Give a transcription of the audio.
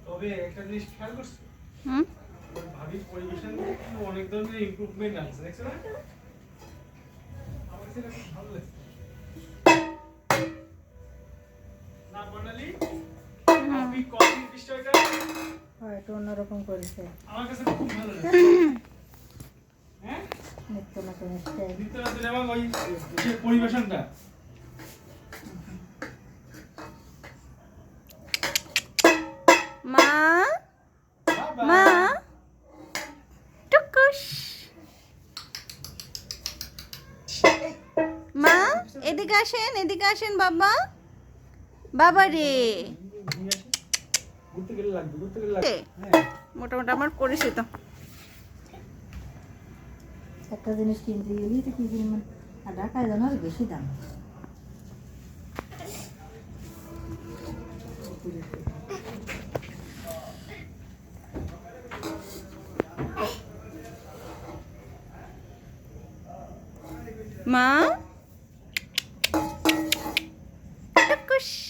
তবে একটা জিনিস খেয়াল করছো ভাবির পরিবেশন অনেক ধরনের ইমপ্রুভমেন্ট আছে দেখছো না আমার কাছে এটা খুব ভালো লাগছে না বর্ণালী কফি কফির বিষয়টা হয় একটু অন্যরকম করেছে আমার কাছে খুব ভালো লাগে হ্যাঁ নিত্য নতুন স্টাইল নিত্য নতুন এবং ওই যে পরিবেশনটা মা মা টুকুস মা এদিকে আসেন বাবা বাবা রে ঘুরতে গেলে লাগবে হ্যাঁ মোটামুটি আমার করেছে তো একটা জিনিস কিনতে গেলেই তো কি পরিমাণ আর ঢাকায় যেন আর বেশি দাম মা টুকুস